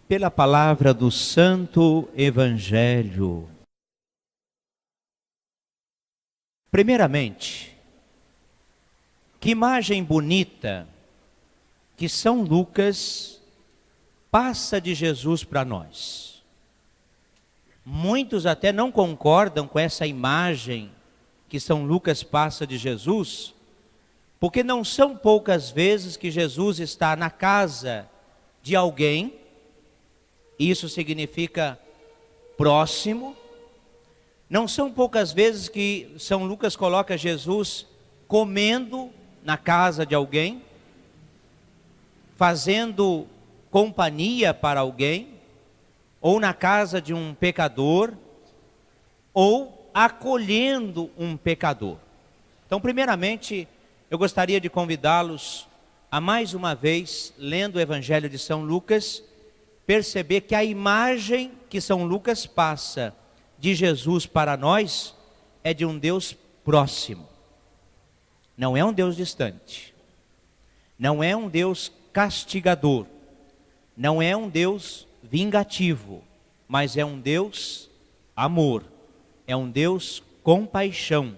pela palavra do Santo Evangelho. Primeiramente, que imagem bonita que São Lucas passa de Jesus para nós. Muitos até não concordam com essa imagem que São Lucas passa de Jesus, porque não são poucas vezes que Jesus está na casa de alguém, isso significa próximo. Não são poucas vezes que São Lucas coloca Jesus comendo na casa de alguém, fazendo companhia para alguém, ou na casa de um pecador, ou acolhendo um pecador. Então, primeiramente, eu gostaria de convidá-los a mais uma vez, lendo o Evangelho de São Lucas, perceber que a imagem que São Lucas passa de Jesus para nós é de um Deus próximo. Não é um Deus distante. Não é um Deus castigador. Não é um Deus vingativo, mas é um Deus amor. É um Deus compaixão.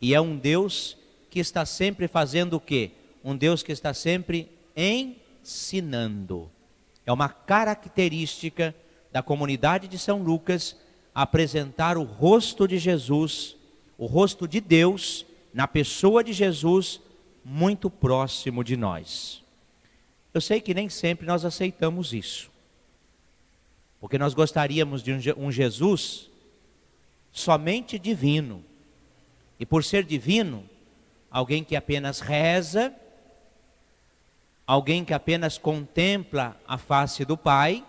E é um Deus que está sempre fazendo o quê? Um Deus que está sempre ensinando. É uma característica da comunidade de São Lucas apresentar o rosto de Jesus, o rosto de Deus, na pessoa de Jesus, muito próximo de nós. Eu sei que nem sempre nós aceitamos isso, porque nós gostaríamos de um Jesus somente divino, e por ser divino, alguém que apenas reza, alguém que apenas contempla a face do Pai,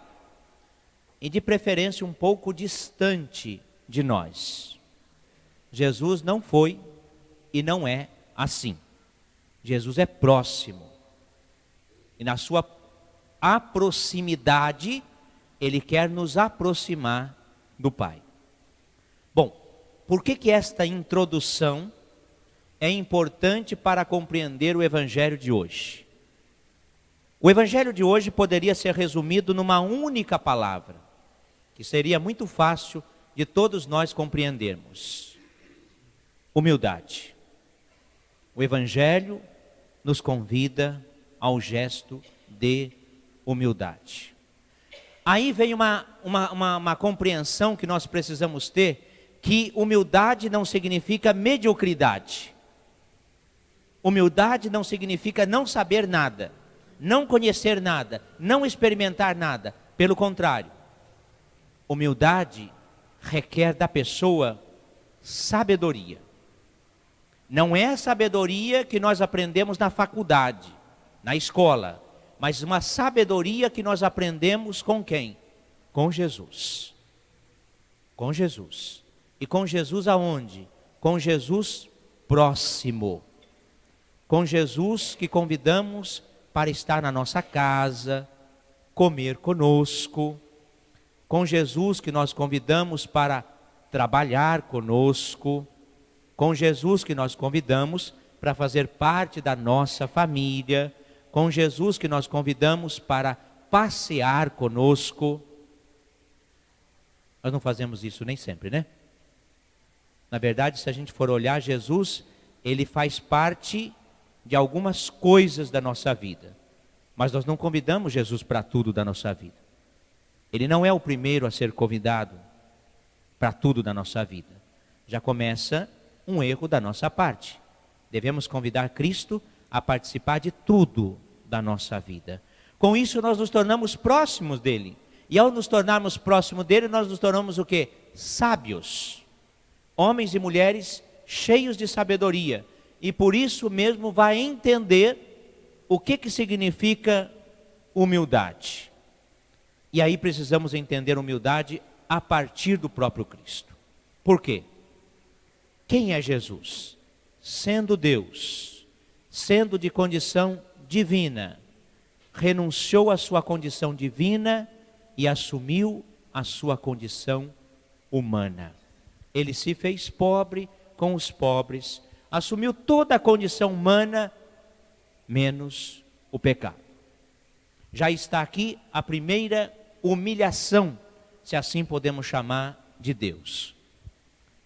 e de preferência um pouco distante de nós. Jesus não foi e não é assim. Jesus é próximo. E na sua proximidade, Ele quer nos aproximar do Pai. Bom, por que esta introdução é importante para compreender o Evangelho de hoje? O Evangelho de hoje poderia ser resumido numa única palavra, que seria muito fácil de todos nós compreendermos: humildade. O Evangelho nos convida ao gesto de humildade. Aí vem uma compreensão que nós precisamos ter, que humildade não significa mediocridade. Humildade não significa não saber nada, não conhecer nada, não experimentar nada. Pelo contrário, humildade requer da pessoa sabedoria. Não é a sabedoria que nós aprendemos na faculdade, na escola, mas uma sabedoria que nós aprendemos com quem? Com Jesus. Com Jesus. E com Jesus aonde? Com Jesus próximo. Com Jesus que convidamos para estar na nossa casa, comer conosco. Com Jesus que nós convidamos para trabalhar conosco. Com Jesus que nós convidamos para fazer parte da nossa família. Com Jesus que nós convidamos para passear conosco. Nós não fazemos isso nem sempre, né? Na verdade, se a gente for olhar, Jesus, Ele faz parte de algumas coisas da nossa vida. Mas nós não convidamos Jesus para tudo da nossa vida. Ele não é o primeiro a ser convidado para tudo da nossa vida. Já começa um erro da nossa parte. Devemos convidar Cristo a participar de tudo da nossa vida. Com isso nós nos tornamos próximos dele. E ao nos tornarmos próximos dele, nós nos tornamos o quê? Sábios. Homens e mulheres cheios de sabedoria. E por isso mesmo vai entender o que significa humildade. E aí precisamos entender humildade a partir do próprio Cristo. Por quê? Quem é Jesus? Sendo Deus, sendo de condição divina, renunciou à sua condição divina e assumiu a sua condição humana. Ele se fez pobre com os pobres, assumiu toda a condição humana, menos o pecado. Já está aqui a primeira humilhação, se assim podemos chamar, de Deus.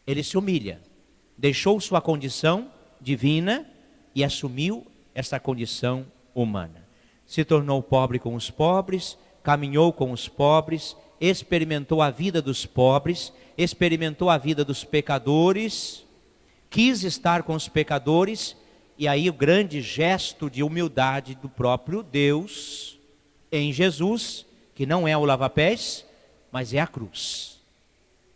Ele se humilha, deixou sua condição divina e assumiu essa condição humana. Se tornou pobre com os pobres, caminhou com os pobres, experimentou a vida dos pobres, experimentou a vida dos pecadores, quis estar com os pecadores, e aí o grande gesto de humildade do próprio Deus em Jesus, que não é o lava-pés, mas é a cruz.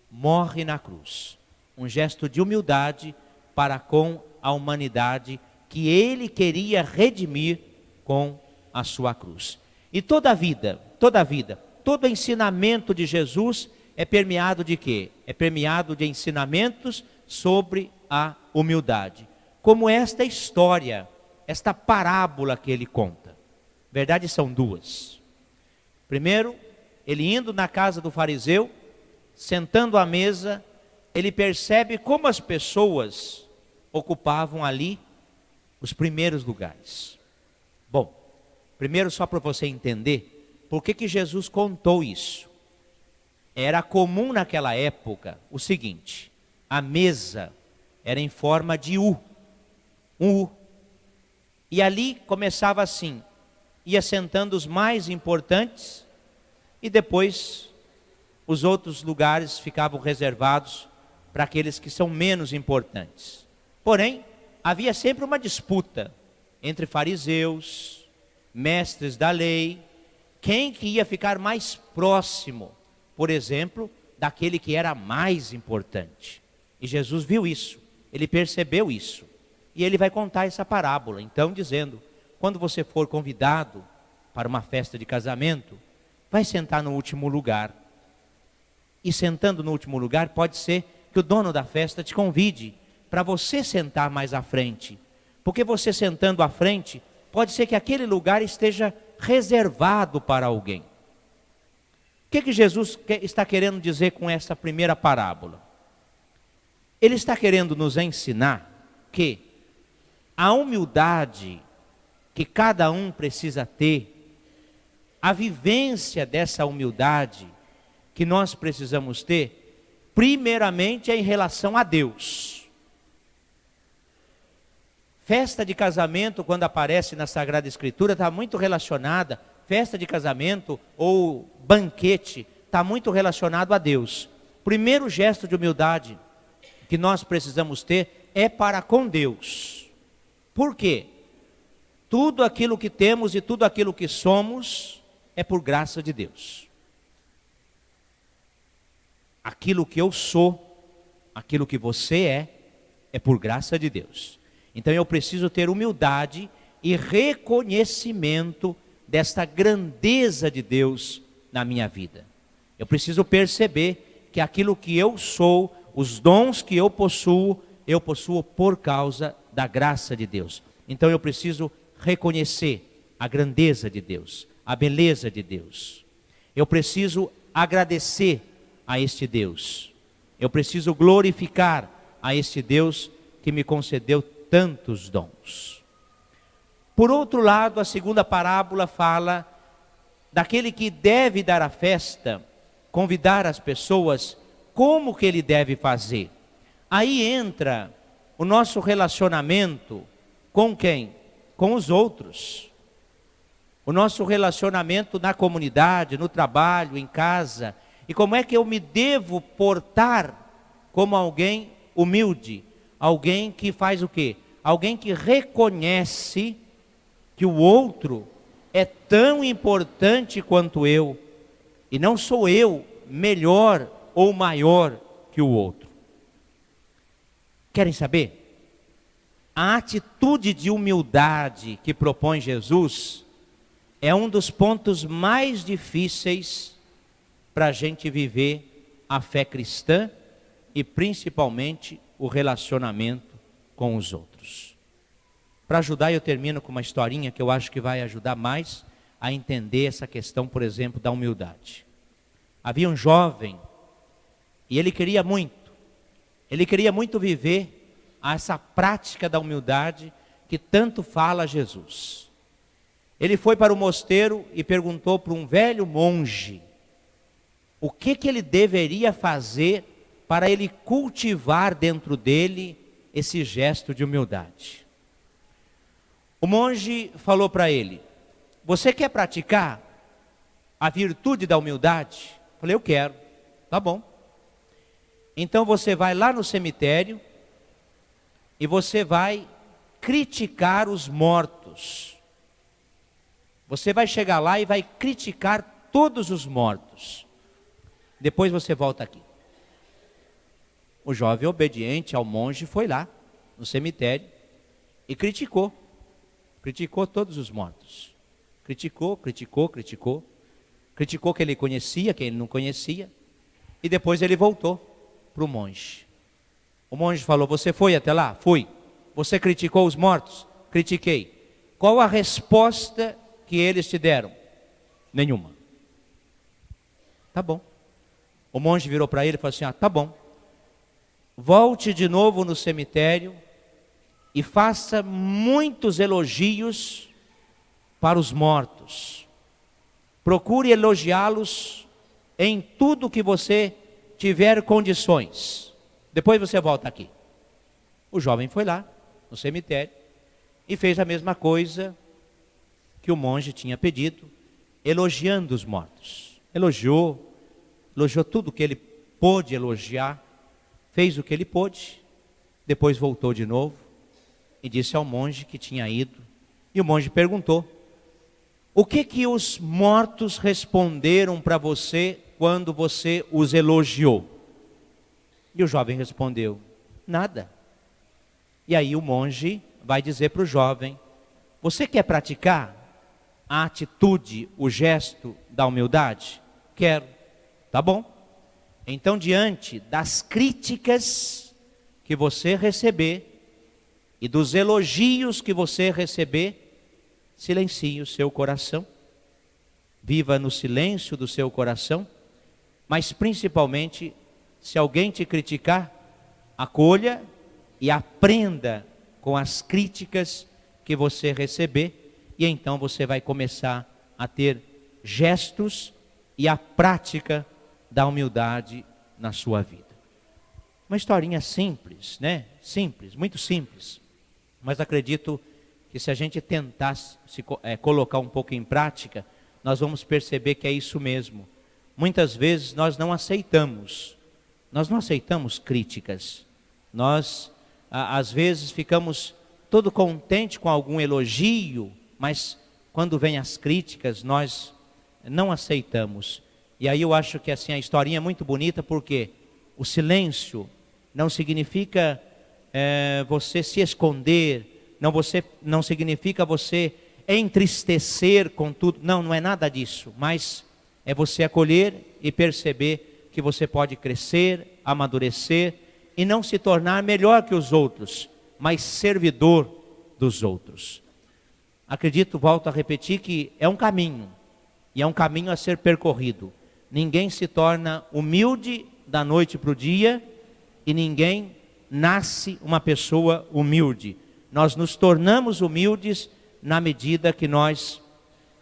Morre na cruz. Um gesto de humildade para com a humanidade que ele queria redimir com a sua cruz. E toda a vida, todo ensinamento de Jesus é permeado de quê? É permeado de ensinamentos sobre a humildade. Como esta história, esta parábola que ele conta. Verdade, são duas. Primeiro, ele indo na casa do fariseu, sentando à mesa, ele percebe como as pessoas ocupavam ali os primeiros lugares. Bom, primeiro só para você entender, por que Jesus contou isso? Era comum naquela época o seguinte, a mesa era em forma de U, um U. E ali começava assim, ia sentando os mais importantes e depois os outros lugares ficavam reservados para aqueles que são menos importantes. Porém, havia sempre uma disputa entre fariseus, mestres da lei, quem que ia ficar mais próximo, por exemplo, daquele que era mais importante. E Jesus viu isso, ele percebeu isso. E ele vai contar essa parábola, então dizendo, quando você for convidado para uma festa de casamento, vai sentar no último lugar. E sentando no último lugar, pode ser que o dono da festa te convide para você sentar mais à frente. Porque você sentando à frente, pode ser que aquele lugar esteja reservado para alguém. O que Jesus está querendo dizer com essa primeira parábola? Ele está querendo nos ensinar que a humildade que cada um precisa ter, a vivência dessa humildade que nós precisamos ter, primeiramente é em relação a Deus. Festa de casamento, quando aparece na Sagrada Escritura, está muito relacionada, festa de casamento ou banquete, está muito relacionado a Deus. Primeiro gesto de humildade que nós precisamos ter é para com Deus. Por quê? Tudo aquilo que temos e tudo aquilo que somos é por graça de Deus. Aquilo que eu sou, aquilo que você é por graça de Deus. Então eu preciso ter humildade e reconhecimento desta grandeza de Deus na minha vida. Eu preciso perceber que aquilo que eu sou, os dons que eu possuo por causa da graça de Deus. Então eu preciso reconhecer a grandeza de Deus, a beleza de Deus. Eu preciso agradecer a este Deus. Eu preciso glorificar a este Deus que me concedeu tantos dons. Por outro lado, a segunda parábola fala daquele que deve dar a festa, convidar as pessoas, como que ele deve fazer. Aí entra o nosso relacionamento com quem? Com os outros. O nosso relacionamento na comunidade, no trabalho, em casa. E como é que eu me devo portar como alguém humilde? Alguém que faz o quê? Alguém que reconhece que o outro é tão importante quanto eu. E não sou eu melhor ou maior que o outro. Querem saber? A atitude de humildade que propõe Jesus é um dos pontos mais difíceis para a gente viver a fé cristã e principalmente o relacionamento com os outros. Para ajudar, eu termino com uma historinha que eu acho que vai ajudar mais a entender essa questão, por exemplo, da humildade. Havia um jovem e ele queria muito viver essa prática da humildade que tanto fala Jesus. Ele foi para o mosteiro e perguntou para um velho monge o que ele deveria fazer para ele cultivar dentro dele esse gesto de humildade. O monge falou para ele: você quer praticar a virtude da humildade? Eu falei: eu quero. Tá bom. Então você vai lá no cemitério e você vai criticar os mortos. Você vai chegar lá e vai criticar todos os mortos. Depois você volta aqui. O jovem obediente ao monge foi lá no cemitério e criticou todos os mortos. Criticou que ele conhecia, que ele não conhecia, e depois ele voltou para o monge. O monge falou: você foi até lá? Fui. Você criticou os mortos? Critiquei. Qual a resposta que eles te deram? Nenhuma. Tá bom. O monge virou para ele e falou assim: tá bom. Volte de novo no cemitério e faça muitos elogios para os mortos. Procure elogiá-los em tudo que você tiver condições. Depois você volta aqui. O jovem foi lá no cemitério e fez a mesma coisa que o monge tinha pedido, elogiando os mortos. Elogiou tudo que ele pôde elogiar, fez o que ele pôde, depois voltou de novo e disse ao monge que tinha ido. E o monge perguntou: o que os mortos responderam para você quando você os elogiou? E o jovem respondeu: nada. E aí o monge vai dizer para o jovem: você quer praticar a atitude, o gesto da humildade? Quero. Tá bom. Então, diante das críticas que você receber e dos elogios que você receber, silencie o seu coração, viva no silêncio do seu coração, mas principalmente, se alguém te criticar, acolha e aprenda com as críticas que você receber, e então você vai começar a ter gestos e a prática da humildade na sua vida. Uma historinha simples, né? Simples, muito simples, mas acredito que se a gente tentar colocar um pouco em prática, nós vamos perceber que é isso mesmo. Muitas vezes nós não aceitamos críticas. Nós, às vezes, ficamos todo contente com algum elogio, mas quando vem as críticas, nós não aceitamos. E aí eu acho que assim, a historinha é muito bonita, porque o silêncio não significa você se esconder, não significa você entristecer com tudo. Não é nada disso, mas é você acolher e perceber que você pode crescer, amadurecer e não se tornar melhor que os outros, mas servidor dos outros. Acredito, volto a repetir, que é um caminho, e é um caminho a ser percorrido. Ninguém se torna humilde da noite para o dia, e ninguém nasce uma pessoa humilde. Nós nos tornamos humildes na medida que nós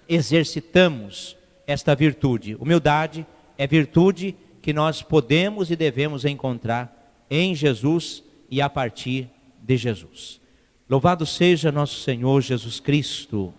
exercitamos esta virtude. Humildade é virtude que nós podemos e devemos encontrar em Jesus e a partir de Jesus. Louvado seja nosso Senhor Jesus Cristo.